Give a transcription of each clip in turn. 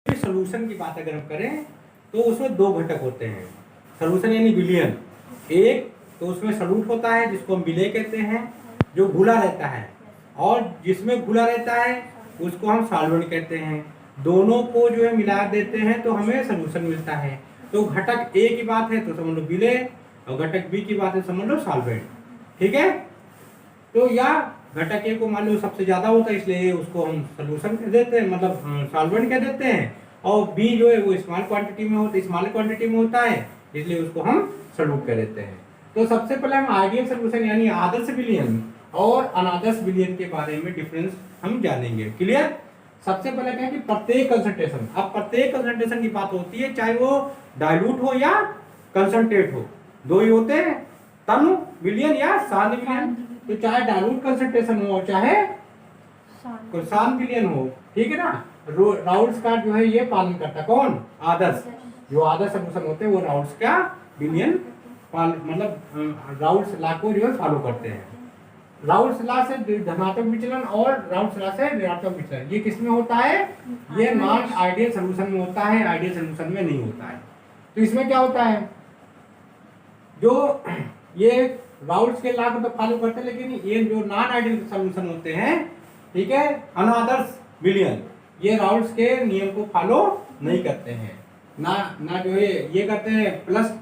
Solution की बात अगर हम करें तो उसमें दो घटक होते हैं। सोल्यूशन यानी विलियन, एक तो उसमें सॉल्यूट होता है जिसको हम विलेय कहते हैं जो घुला रहता है, और जिसमें घुला रहता है उसको हम सॉल्वेंट कहते हैं। दोनों को जो है मिला देते हैं तो हमें सोल्यूशन मिलता है। तो घटक ए की बात है तो समझ लो विलेय, और घटक बी की बात है समझ लो सॉल्वेंट। ठीक है, तो या घटक ए को मान लो सबसे ज्यादा होता है इसलिए उसको हम सोल्यूशन कह देते हैं, मतलब सॉल्वेंट कह देते हैं, और बी जो है वो स्मॉल क्वांटिटी में होता है, स्मॉल क्वांटिटी में होता है इसलिए उसको हम सॉल्यूट कह देते हैं। तो सबसे पहले हम आइडियल सोल्यूशन यानी आदर्श विलयन और अनादर्श विलयन के बारे में डिफरेंस हम जानेंगे। क्लियर? सबसे पहले क्या है कि प्रत्येक कंसंट्रेशन, अब प्रत्येक कंसंट्रेशन की बात होती है चाहे वो डाइल्यूट हो या कंसंट्रेट हो, दो ही होते हैं, तनु विलयन या सांद्र विलयन। तो चाहे डाइल्यूट कंसंट्रेशन हो चाहे सांद्र विलयन हो, ठीक है ना। राउल्स का जो है ये पालन करता है कौन? आदर्श। जो आदर्श सोल्यूशन होते हैं वो राउल्स का विलयन मतलब राउल्स लॉ को जो है फॉलो करते हैं। राउल्स लॉ से धनात्मक विचलन और राउल्स लॉ से ऋणात्मक विचलन ये किसमें होता है? ये नॉन आइडियल सोल्यूशन में होता है, आइडियल सोल्यूशन में नहीं होता है। तो इसमें क्या होता है, जो ये राउल्स के लॉ को तो फॉलो करते हैं लेकिन ये जो नॉन आइडियल सोल्यूशन होते हैं, ठीक है, अनादर्श विलयन, ये राउल्स के नियम को फॉलो नहीं करते हैं। ना जो है ये करते हैं प्लस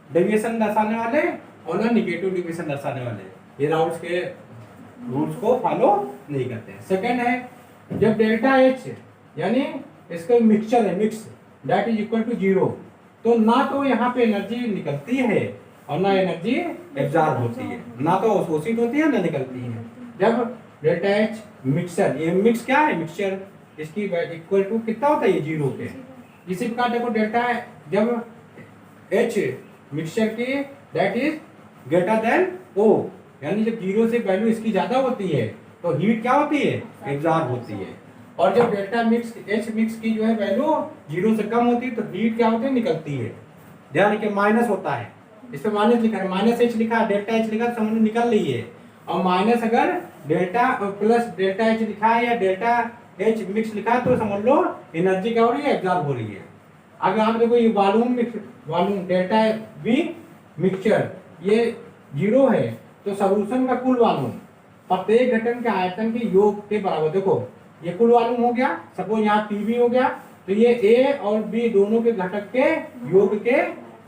डेविएशन दर्शाने वाले और ना निगेटिव डेविएशन दर्शाने वाले, ये राउल्स के रूल्स को फॉलो नहीं करते हैं। सेकंड है जब डेल्टा एच यानी इसका मिक्सचर है, mix that is equal to 0, तो ना तो यहाँ पे एनर्जी निकलती है और ना एनर्जी एब्जॉर्ब होती है, ना तो अवशोषित होती है ना निकलती है। जब डेल्टा एच मिक्सचर, ये मिक्स क्या है? मिक्सचर, इसकी इक्वल टू कितना होता है? ये 0 पे। इसी प्रकार देखो डेल्टा जब एच मिक्सचर की दैट इज ग्रेटर देन ओ, यानी जब 0 से वैल्यू इसकी ज्यादा होती है तो हीट क्या होती है? एब्जॉर्ब होती है। और जब डेल्टा मिक्स एच मिक्स की जो है वैल्यू 0 से कम होती है तो हीट क्या होती है? निकलती है। ध्यान रखिए माइनस होता है, इसमें माइनस लिखा है, माइनस एच लिखा है, डेल्टा एच लिखा है, समझ निकल रही है। और माइनस अगर डेल्टा प्लस डेल्टा एच लिखा है या डेल्टा एच मिक्स लिखा है तो समझ लो एनर्जी क्या हो रही है? एब्जॉर्ब हो रही है। अगर आप देखो ये वॉल्यूम डेल्टा बी मिक्सचर ये 0 है तो सॉल्यूशन का कुल वॉल्यूम प्रत्येक घटक के आयतन के योग के बराबर। देखो ये कुल वॉल्यूम हो गया, सपोज यहाँ पीबी हो गया, तो ये ए और बी दोनों के घटक के योग के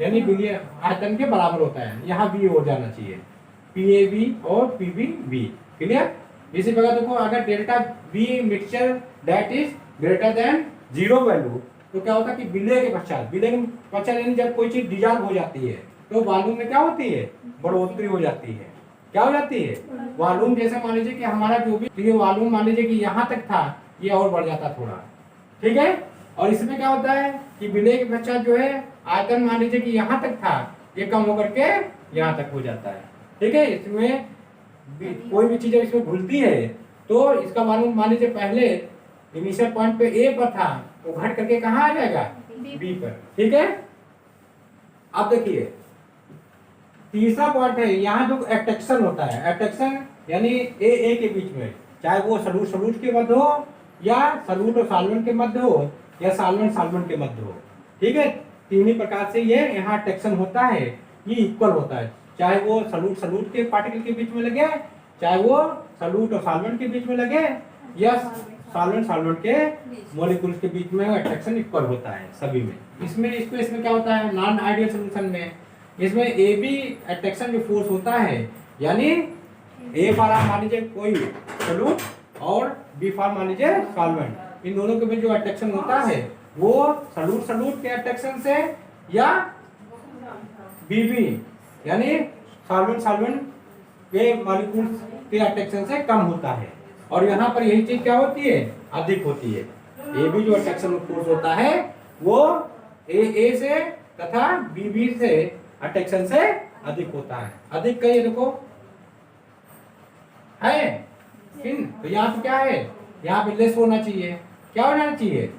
यानी विलयन आयतन के बराबर होता है। यहाँ बी हो जाना चाहिए, पीएबी और पीबी। क्लियर? इसी प्रकार देखो अगर delta B mixture that is greater than 0 value तो क्या होता है कि विलय के पश्चात यानी जब कोई चीज डिजॉल्व हो जाती है तो वॉल्यूम में क्या होती है? बढ़ोतरी हो जाती है। क्या हो जाती है? वॉल्यूम जैसे मान लीजिए कि हमारा जो भी ये वॉल्यूम मान लीजिए कि यहाँ तक था, ये और बढ़ जाता थोड़ा, ठीक है। और इसमें क्या होता है कि विलय के पश्चात जो है आयतन मान लीजिए कि यहाँ तक था, ये कम होकर के यहाँ तक हो जाता है, ठीक है। इसमें कोई भी चीज इसमें घुलती है तो इसका वॉल्यूम मान लीजिए पहले इनिशियल पॉइंट पे ए पर था वो घट करके कहाँ आ जाएगा? बी पर, ठीक है। अब देखिए तीसरा पॉइंट है, यहाँ जो एट्रैक्शन होता है, एट्रैक्शन यानी ए के बीच में, चाहे वो सॉल्यूट के मध्य हो या सॉल्यूट और सॉल्वेंट के मध्य हो या सॉल्वेंट के मध्य हो, ठीक है। तीन ही प्रकार से ये यहाँ एट्रैक्शन होता है, ये इक्वल होता है, चाहे वो सॉल्यूट के पार्टिकल के बीच में लगे, चाहे वो सॉल्यूट और सॉल्वेंट के बीच में लगे, या सॉल्वेंट के मॉलिक्यूल्स के बीच में अट्रैक्शन इक्वल होता है सभी में। इसमें क्या होता है नॉन आइडियल सॉल्यूशन में? इसमें ए बी अट्रैक्शन जो फोर्स होता है यानी ए फॉर मान लीजिए कोई सॉल्यूट और बी फॉर मान लीजिए सॉल्वेंट, इन दोनों के बीच जो अट्रैक्शन होता है वो सॉल्यूट के अट्रैक्शन से या बीबी यानी सॉल्वेंट के मॉलिक्यूल्स के अट्रैक्शन से कम होता है। और यहाँ पर यही चीज क्या होती है? अधिक होती है। ए बी जो अट्रैक्शन फोर्स होता है वो ए से तथा बी से अट्रैक्शन से अधिक होता है। अधिक कहिए देखो है किन, तो यहाँ पे क्या है? यहाँ पे लेस होना चाहिए, क्या हो जाना चाहिए?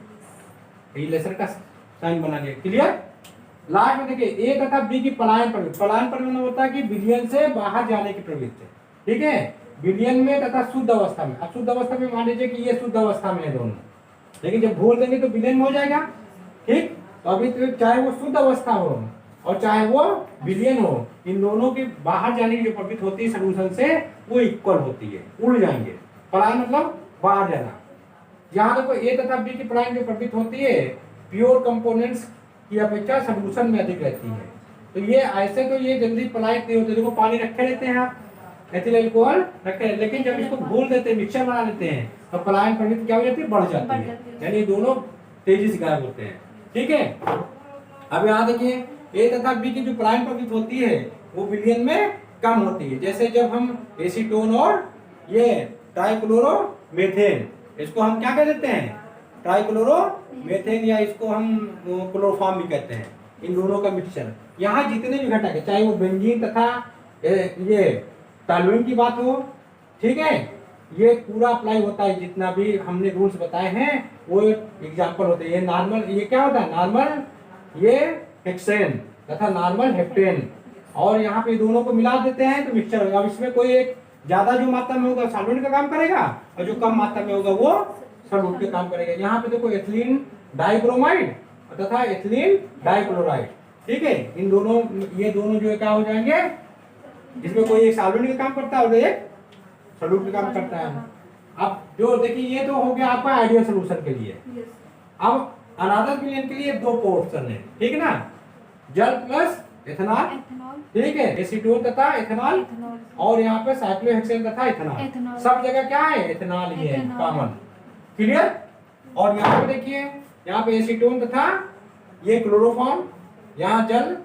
ये लेसर का साइन बना दिया। क्लियर? लास्ट में देखिए ए तथा बी की पलायन प्रवृत्ति होता है कि विलयन से बाहर जाने की प्रवृत्ति, ठीक है, विलयन में तथा शुद्ध अवस्था में। अशुद्ध अवस्था में मान लीजिए कि ये शुद्ध अवस्था में है दोनों, लेकिन जब घोल देंगे तो विलयन में हो जाएगा। ठीक, तो अभी तो चाहे वो शुद्ध अवस्था हो और चाहे वो विलयन हो, इन दोनों के बाहर जाने की जो प्रवृत्ति होती है सोल्यूशन से वो इक्वल होती है, उड़ जाएंगे। पलायन मतलब बाहर जाना। यहाँ देखो ए तथा बी की पलायन जो प्रवृत्ति होती है प्योर कंपोनेंट्स की अपेक्षा सोल्यूशन में अधिक रहती है। तो ये ऐसे तो ये जल्दी पलायन नहीं होते। देखो पानी रखे रहते हैं आप, एथिल अल्कोहल रखे, लेकिन जब इसको घोल देते हैं, मिक्सचर बना लेते हैं, तो पलायन प्रवृत्ति क्या हो जाती है, बढ़ जाती है, यानी दोनों तेजी से गायब होते हैं। ठीक है, अब यहाँ देखिए ए तथा बी की जो पलायन प्रवृत्ति होती है वो विलयन में कम होती है। जैसे जब हम एसीटोन और ये ट्राइक्लोरोमेथेन, इसको हम क्या कह देते हैं, ट्राइक्लोरोमेथेन, या इसको हम क्लोरोफॉर्म भी कहते हैं, इन दोनों का मिक्सचर। यहाँ जितने भी घटक है, चाहे वो बेंजीन तथा ये टॉलुइन की बात हो, ठीक है, ये पूरा अप्लाई होता है। जितना भी हमने रूल्स बताए हैं वो एग्जाम्पल होते हैं। ये नॉर्मल, ये क्या होता है, नॉर्मल ये हेक्सेन तथा नॉर्मल हेप्टेन, और यहाँ पे दोनों को मिला देते हैं तो मिक्सचर होगा। अब इसमें कोई एक ज्यादा जो मात्रा में होगा सॉल्वेंट का काम करेगा और जो कम मात्रा में होगा वो सॉल्वेंट का काम करेगा। यहाँ पे देखो एथिलीन डाइब्रोमाइड तथा एथिलीन डाइक्लोराइड, ठीक है, इन दोनों, ये दोनों जो है क्या हो जाएंगे, जिसमें कोई एक सॉल्वेंट का काम करता है और एक सॉल्यूट का काम करता है। अब जो देखिए ये तो हो गया आपका आइडियल सोल्यूशन के लिए। अब अनादर विलयन के लिए दो ऑप्शन है, ठीक है ना, जल प्लस एथेनॉल, ठीक है, एसीटोन तथा एथेनॉल, और यहाँ पे साइक्लोहेक्सेन तथा एथेनॉल, सब जगह क्या है, एथेनॉल ही है कॉमन, क्लियर। और यहाँ पे देखिए, यहाँ पे एसीटोन तथा ये क्लोरोफॉर्म, यहाँ जल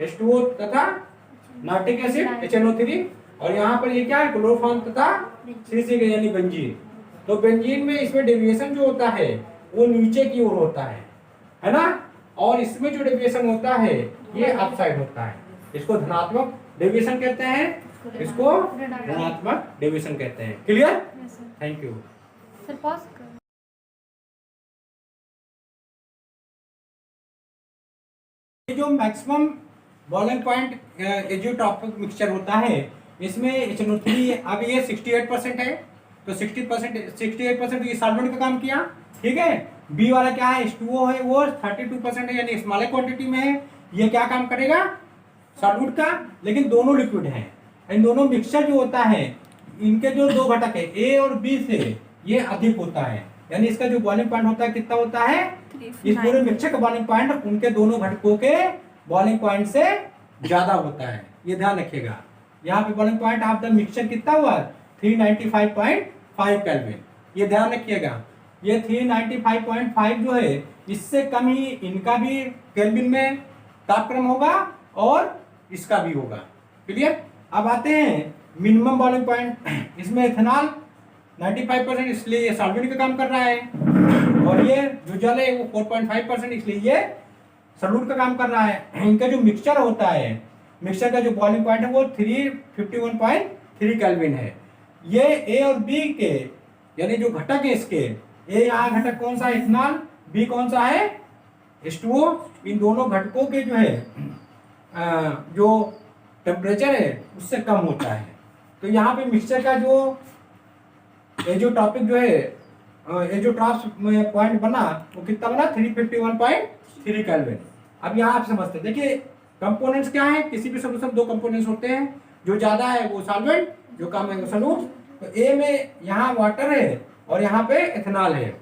H2O तथा नाइट्रिक एसिड HNO3, और यहाँ पर ये क्या है, क्लोरोफॉर्म तथा CC यानी बेंजीन। तो बेंजीन में इसमें डेविएशन जो होता है वो नीचे की ओर होता है ना, और इसमें जो डेविएशन होता है ये अपसाइड होता है। इसको धनात्मक डेविएशन कहते हैं, इसको ऋणात्मक डेविएशन कहते हैं, clear. Thank you sir. Pause कर। ये जो maximum boiling point azeotropic mixture होता है, इसमें HNO3 अब ये 68% है, तो 68% ये सॉल्वेंट का काम किया, ठीक है। बी वाला क्या है, H2O है, वो 32% है, यानी स्मॉलर क्वांटिटी में है, ये क्या काम करेगा, सॉल्वेंट का, लेकिन दोनों लिक्विड हैं। इन दोनों मिक्सचर जो होता है, इनके जो दो घटक है ए और बी से ये अधिक होता है, यानी इसका जो बॉइलिंग पॉइंट होता है कितना होता है, इस पूरे मिक्सचर का बॉइलिंग पॉइंट उनके दोनों घटकों के बॉइलिंग पॉइंट से ज्यादा होता है, ये ध्यान रखिएगा। यहाँ पे boiling point of the mixture कितना हुआ, 395.5 केल्विन, ये ध्यान रखिएगा। ये 395.5 जो है, इससे कम ही इनका भी केल्विन में तापक्रम होगा और इसका भी होगा, क्लियर। अब आते हैं मिनिमम बॉइलिंग पॉइंट। इसमें इथेनॉल 95%, इसलिए ये सॉल्वेंट का काम कर रहा है, और ये जो जल है वो 4.5%, इसलिए ये सॉल्यूट का काम कर रहा है। इनका जो मिक्सचर होता है, मिक्सचर का जो बॉइलिंग पॉइंट है वो 351.3 केल्विन है। ये ए और बी के, यानी जो घटक है इसके, ए यहाँ घटक कौन सा है, इथेनॉल, बी कौन सा है, H2O, इन दोनों घटकों के जो है जो टेम्परेचर है उससे कम होता है। तो यहाँ पे मिक्सचर का जो एजियोट्रॉपिक जो है, एजियोट्रॉप्स पॉइंट बना, वो कितना बना, 351.3 केल्विन। अब यहाँ आप समझते हैं, देखिए कंपोनेंट्स क्या है, किसी भी सॉल्यूशन दो कंपोनेंट्स होते हैं, जो ज्यादा है वो सॉल्वेंट, जो कम है वो सॉल्यूट। तो ए में यहाँ वाटर है और यहाँ पे एथेनॉल है,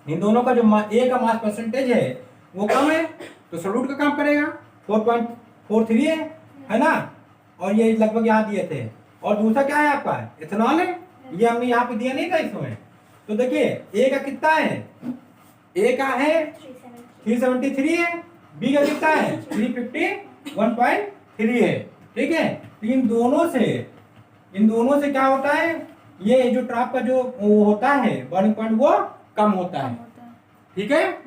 इन दोनों का जो ए का मास परसेंटेज है वो कम है, तो सॉल्यूट का काम करेगा, 4.43 है ना, और ये लगभग यहाँ दिए थे। और दूसरा क्या है आपका, एथेनॉल है, ये हमने यहाँ पे दिया नहीं था इसमें। तो देखिए ए का कितना है, ए का है 373 है, बी का कितना है 351.3 है, ठीक है। तो इन दोनों से क्या होता है, ये जो ट्रॉप का जो वो होता है बॉइलिंग पॉइंट वो कम होता है, ठीक है।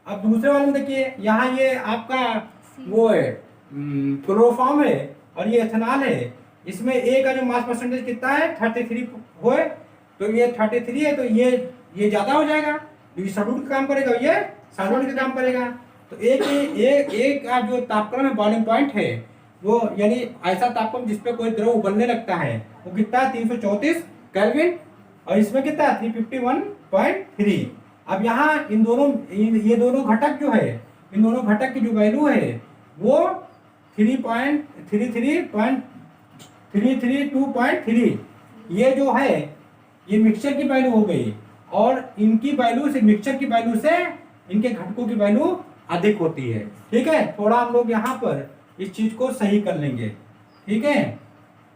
अब दूसरे वाले में देखिए, यहाँ ये आपका वो है क्लोरोफॉर्म है और ये एथेनॉल है, इसमें ए का जो मास परसेंटेज कितना है 33 हो, तो ये 33 है, तो ये ज्यादा हो जाएगा, ये सॉल्वेंट का काम करेगा, ये सॉल्वेंट का काम करेगा। तो एक का जो तापक्रम है, बॉइलिंग पॉइंट है वो, यानी ऐसा तापक्रम जिसपे कोई द्रव उबलने लगता है, वो कितना है 334 केल्विन, और इसमें कितना है 351.3। अब यहाँ ये दोनों घटक जो है, इन दोनों घटक की जो वैल्यू है वो 3.332.3 ये जो है ये मिक्सचर की वैल्यू हो गई, और इनकी वैल्यू से, मिक्सचर की वैल्यू से इनके घटकों की वैल्यू अधिक होती है। ठीक है, थोड़ा हम लोग यहाँ पर इस चीज को सही कर लेंगे। ठीक है,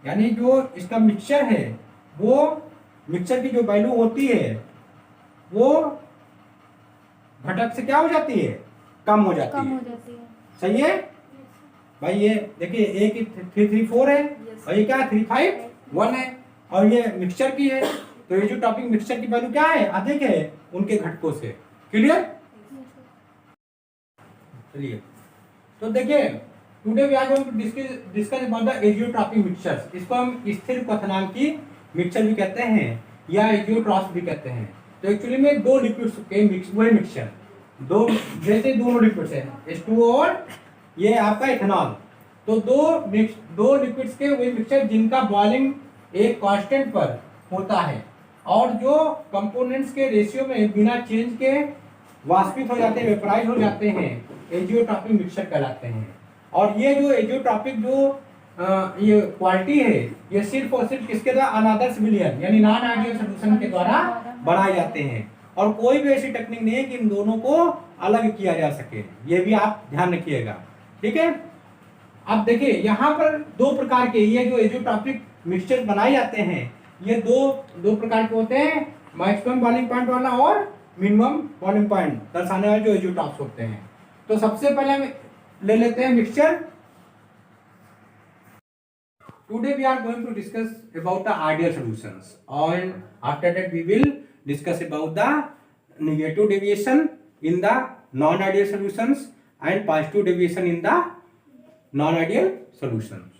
यानी जो इसका मिक्सचर है वो मिक्सचर की जो वैल्यू होती है वो घटक से क्या हो जाती है, कम हो जाती है। सही है भाई, ये देखिए एक 334 है और ये क्या 351 है, और ये मिक्सचर की है, तो ये जो टॉपिक मिक्सचर की वैल्यू क्या है, अधिक है उनके घटकों से। क्लियर? चलिए, तो देखिए today we are going to discuss about the azeotropic mixtures. इसको हम स्थिर क्वथनांकी मिक्सचर भी कहते हैं या एजियोट्रॉप्स भी कहते हैं। तो एक्चुअली में दो लिक्विड्स के मिक्सचर, दो जैसे दोनों लिक्विड्स हैं H2O और ये आपका इथेनॉल, तो दो लिक्विड्स के वे मिक्सचर जिनका बॉइलिंग एक कांस्टेंट पर होता है और जो कंपोनेंट्स के रेशियो में बिना चेंज के वाष्पित हो जाते हैं, वेपराइज हो जाते हैं, एजियोट्रॉपिक मिक्सचर कहलाते हैं। और ये जो एजियोट्रॉपिक जो ये क्वालिटी है ये सिर्फ और सिर्फ किसके द्वारा, अनादर्श विलयन यानी नॉन आइडियल सॉल्यूशन के द्वारा बनाए जाते हैं, और कोई भी ऐसी टेक्निक नहीं है कि इन दोनों को अलग किया जा सके। ये भी आप ध्यान रखिएगा। ठीक है, अब देखिए यहाँ पर दो प्रकार के ये जो एजियोट्रॉपिक मिक्सचर बनाए जाते हैं, ये दो प्रकार के होते हैं, मैक्सिमम बॉइलिंग पॉइंट वाला और मिनिमम बॉइलिंग पॉइंट दर्शाने वाले जो एजियोट्रॉप्स होते हैं। तो सबसे पहले हम ले लेते हैं mixture. Today we are going to discuss about the ideal solutions, और after that we will discuss about the negative deviation in the non-ideal solutions and positive deviation in the non-ideal solutions।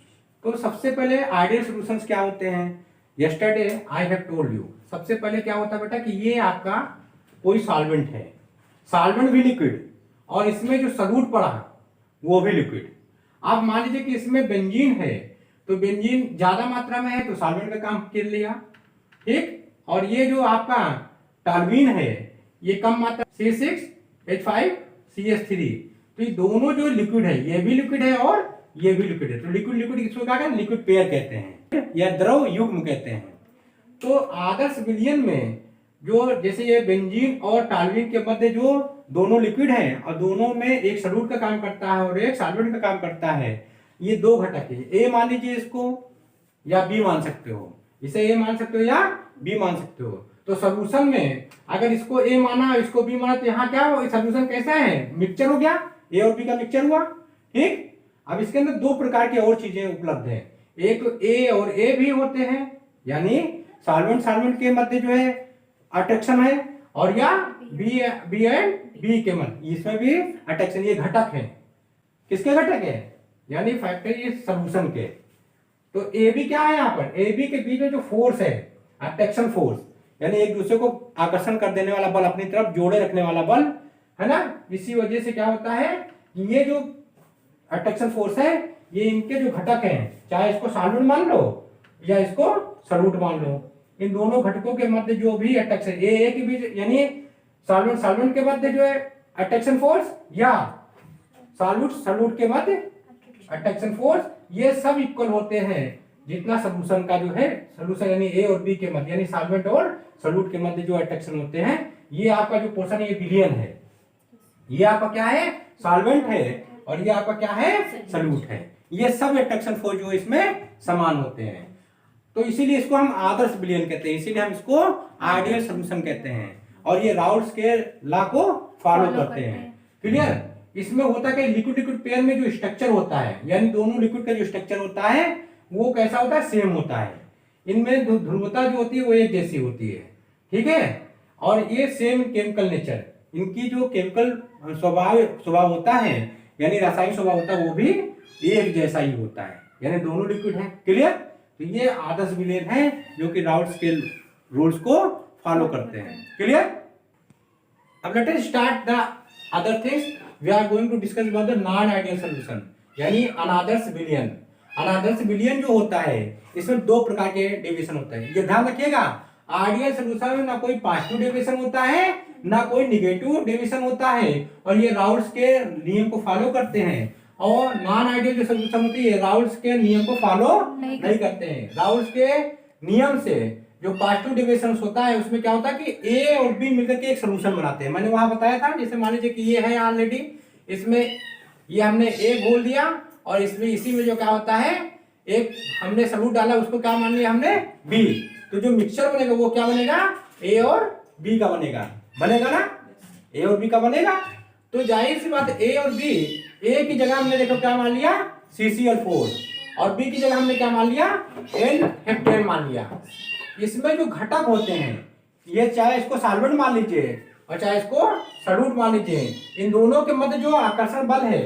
तो सबसे पहले ideal solutions क्या होते हैं? Yesterday I have told you, सबसे पहले क्या होता है बेटा कि ये आपका कोई सॉल्वेंट है, सॉल्वेंट भी लिक्विड, और इसमें जो सॉल्यूट पड़ा है वो भी लिक्विड। अब मान लीजिए कि इसमें बेंजीन है, तो बेंजीन ज्यादा मात्रा में है तो सॉल्वेंट का काम कर लिया, ठीक। और ये जो आपका टॉल्यूइन है ये कम मात्रा C6H5CH3, तो ये दोनों जो लिक्विड है, ये भी लिक्विड है और ये भी लिक्विड है, तो लिक्विड लिक्विड किसको क्या कहते हैं, लिक्विड पेयर कहते हैं या द्रव युग्म कहते हैं। तो आदर्श विलयन में जो जैसे ये बेंजीन और टॉल्यूइन के मध्य जो दोनों लिक्विड हैं और दोनों में एक सॉल्यूट का काम करता है और एक सॉल्वेंट का काम करता है, ये दो घटक है। ए मान लीजिए इसको या बी मान सकते हो, इसे ए मान सकते हो या बी मान सकते हो। तो सॉल्यूशन में अगर इसको ए माना इसको बी माना तो यहाँ क्या हो, सॉल्यूशन कैसा है, मिक्सचर हो गया, ए और बी का मिक्सचर हुआ, ठीक। अब इसके अंदर दो प्रकार की और चीजें उपलब्ध है, एक तो ए और ए भी होते हैं, यानी सॉल्वेंट सॉल्वेंट के मध्य जो है अट्रैक्शन है, और या बी एंड बी के मध्य इसमें भी अट्रैक्शन, ये घटक है, किसके घटक है, यानी फैक्टर ये सॉल्यूशन के। तो ए बी क्या है, यहाँ पर ए बी के बीच में जो फोर्स है अट्रैक्शन फोर्स, यानी एक दूसरे को आकर्षण कर देने वाला बल, अपनी तरफ जोड़े रखने वाला बल है ना। इसी वजह से क्या होता है कि ये जो अट्रैक्शन फोर्स है ये इनके जो घटक हैं, चाहे इसको सॉल्वेंट मान लो या इसको सॉल्यूट मान लो, इन दोनों घटकों के मध्य जो भी अट्रैक्शन ए के बीच, यानी सॉल्वेंट सॉल्वेंट के मध्य जो है अट्रैक्शन फोर्स या सॉल्यूट सॉल्यूट के मध्य अट्रैक्शन फोर्स, ये सब इक्वल होते हैं जितना सॉल्यूशन का जो है, सॉल्यूशन यानी ए और बी के मध्य यानी सॉल्वेंट और सॉल्यूट के मध्य जो अट्रैक्शन होते हैं, ये आपका जो पोर्शन है ये विलयन है, ये आपका क्या है, सॉल्वेंट है, और ये आपका क्या है, सॉल्यूट है। ये सब अट्रैक्शन फोर्स जो इसमें समान होते हैं, तो इसीलिए इसको हम आदर्श विलयन कहते हैं, इसीलिए हम इसको आइडियल सॉल्यूशन कहते हैं, और ये राउल्ट्स के लॉ को फॉलो करते हैं। क्लियर? इसमें होता है कि लिक्विड लिक्विड पेयर में जो स्ट्रक्चर होता है, यानी दोनों लिक्विड का जो स्ट्रक्चर होता है वो कैसा होता है, सेम होता है, इनमें ध्रुवता जो होती है वो एक जैसी होती है, ठीक है। और ये सेम केमिकल नेचर, इनकी जो केमिकल स्वभाव होता है यानी रासायनिक स्वभाव होता है वो भी एक जैसा ही होता है, यानी दोनों लिक्विड है। क्लियर? तो ये आदर्श विलयन है जो कि राउल्ट्स के रूल्स को फॉलो करते हैं। क्लियर? अब let us start the other things. We are going to discuss about the non ideal solution, यानी अनादर्श विलयन। अनादर्श विलयन जो होता है इसमें दो प्रकार के डेविएशन होते हैं, ये ध्यान रखिएगा। आइडियल सॉल्यूशन में ना कोई पॉजिटिव डेविएशन होता है ना कोई निगेटिव डेविएशन होता है, और ये राउल्स के नियम को फॉलो करते हैं। और नॉन आइडियल जो सोल्यूशन होती है राउल्स के नियम को फॉलो नहीं करते हैं। राउल्स के नियम से जो पॉजिटिव डेविएशन होता है उसमें क्या होता है कि ए और बी मिलकर के एक सोल्यूशन बनाते हैं। मैंने वहां बताया था, जैसे मान लीजिए कि ये है ऑलरेडी, इसमें ये हमने ए घोल दिया, और इसमें इसी में जो क्या होता है एक हमने सॉल्यूट डाला, उसको क्या मान लिया हमने बी। तो जो मिक्सचर बनेगा वो क्या बनेगा, ए और बी का बनेगा ना, ए और बी का बनेगा। तो जाहिर सी बात ए और बी, ए की जगह हमने देखो क्या मान लिया CCl4, और बी की जगह हमने क्या मान लिया N-हेप्टेन मान लिया। इसमें जो घटक होते हैं ये चाहे इसको सॉल्वेंट मान लीजिए और चाहे इसको सॉल्यूट मान लीजिए, इन दोनों के मध्य जो आकर्षण बल है,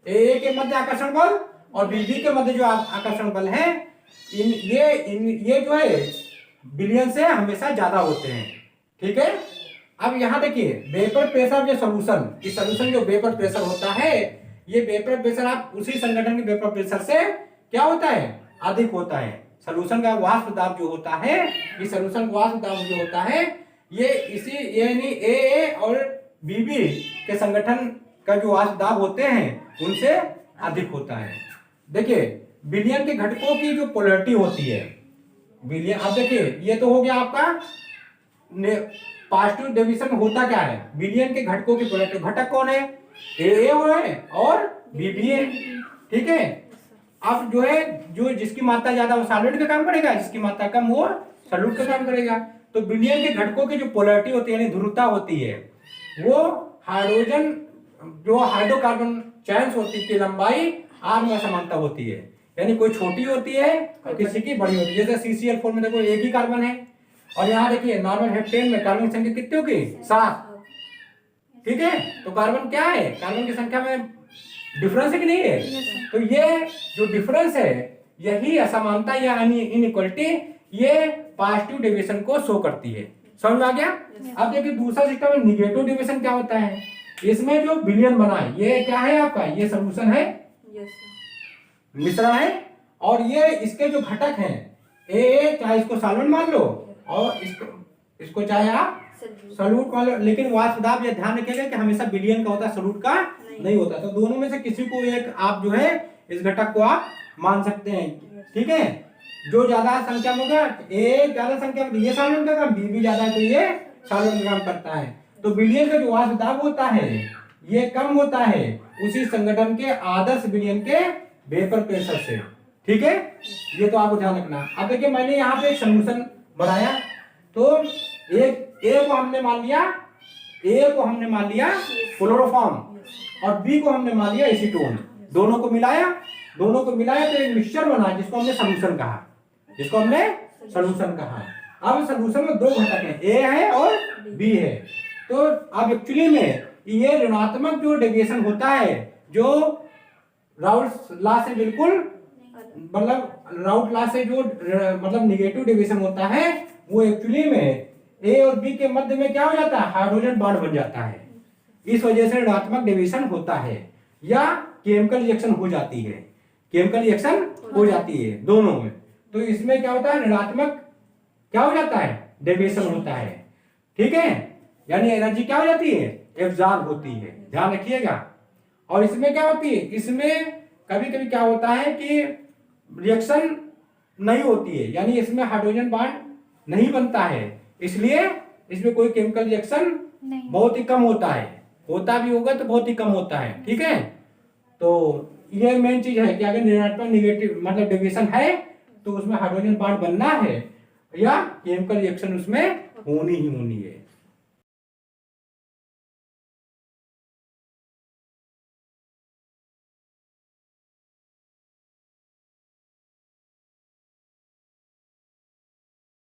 ए के मध्य आकर्षण बल और बी के मध्य जो आकर्षण बल है, ये जो है विलियन से हमेशा ज्यादा होते हैं। ठीक है, अब यहाँ देखिए वेपर प्रेशर जो सोल्यूशन, इस सोल्यूशन जो वेपर प्रेशर होता है, ये वेपर प्रेशर आप उसी संगठन के वेपर प्रेशर से क्या होता है अधिक होता है। सोल्यूशन का वाष्प दाब जो होता है, इस सोल्यूशन का वाष्प दाब जो होता है ये इसी यानी ए और बीबी के संगठन का जो वाष्प दाब होते हैं उनसे अधिक होता है। देखिए विलियन के घटकों की जो पोलैरिटी होती है, विलियन, अब देखिए ये तो हो गया आपका पॉजिटिव डेविएशन होता क्या है, विलियन के घटकों की पोलैरिटी। घटक कौन है, ए है और बीबी है। ठीक है, अब जो है जो जिसकी मात्रा ज्यादा वो सॉल्वेंट का काम करेगा, जिसकी मात्रा कम वो सॉल्यूट का काम करेगा। तो विलियन के घटकों की जो पोलैरिटी होती है यानी ध्रुवता होती है, वो हाइड्रोजन जो हाइड्रोकार्बन चैन्स होती है की लंबाई आर में समानता होती है, यानी कोई छोटी होती है और किसी की बड़ी होती है। जैसे CCl4 में देखो एक ही कार्बन है, और यहाँ देखिए नॉर्मल हेप्टेन में कार्बन की संख्या कितनी होगी 7। ठीक है, तो कार्बन क्या है, कार्बन की संख्या में डिफरेंस है कि नहीं है। तो ये जो डिफरेंस है यही असमानता या इनइक्वालिटी ये पॉजिटिव डेविएशन को शो करती है। समझ में आ गया। अब देखिए दूसरा सिस्टम है निगेटिव डेविएशन। क्या होता है, इसमें जो विलियन बना है ये क्या है आपका, ये सोल्यूशन है, मिश्रण है, और ये इसके जो घटक हैं ए, चाहे इसको सॉल्वेंट मान लो और इसको चाहे आप सॉल्यूट मान लो, लेकिन वाष्प दाब ये ध्यान रखिएगा कि हमेशा विलियन का होता है, सॉल्यूट का नहीं होता। तो दोनों में से किसी को एक आप जो है इस घटक को आप मान सकते हैं। ठीक है, जो ज्यादा संख्या में होगा, ए ज्यादा संख्या में ये सॉल्वेंट का काम, बी भी ज्यादा है तो ये सॉल्वेंट का काम करता है। तो विलियन का जो वाष्प दाब होता है ये कम होता है उसी संगठन के आदर्श विलियन के वेपर प्रेशर से। ठीक है, ये तो आपको ध्यान रखना। अब देखिए मैंने यहाँ पे एक सोल्यूशन बनाया, तो एक ए को हमने मान लिया क्लोरोफॉर्म और बी को हमने मान लिया एसीटोन। दोनों को मिलाया तो एक मिक्सचर बना जिसको हमने सोल्यूशन कहा। अब सोल्यूशन में दो घटक हैं, ए है और बी है। तो अब एक्चुअली में ये ऋणात्मक जो डेविएशन होता है, जो राउल्ट लॉ से बिल्कुल राउल्ट लॉ से जो निगेटिव डेविएशन होता है, वो एक्चुअली में ए और बी के मध्य में क्या हो जाता है, हाइड्रोजन बॉन्ड बन जाता है। इस वजह से ऋणात्मक डेविएशन होता है, या केमिकल रिएक्शन हो जाती है दोनों में। तो इसमें क्या होता है, ऋणात्मक क्या हो जाता है, डेविएशन होता है। ठीक है, यानी एनर्जी क्या हो जाती है, एब्जॉर्ब होती है, ध्यान रखिएगा। और इसमें क्या होती है, इसमें कभी कभी क्या होता है कि रिएक्शन नहीं होती है, यानी इसमें हाइड्रोजन बॉन्ड नहीं बनता है, इसलिए इसमें कोई केमिकल रिएक्शन बहुत ही कम होता है, होता भी होगा तो बहुत ही कम होता है। ठीक है, तो ये मेन चीज है कि अगर ऋणात्मक निगेटिव डेविएशन है तो उसमें हाइड्रोजन बॉन्ड बनना है या केमिकल रिएक्शन उसमें होनी ही होनी है।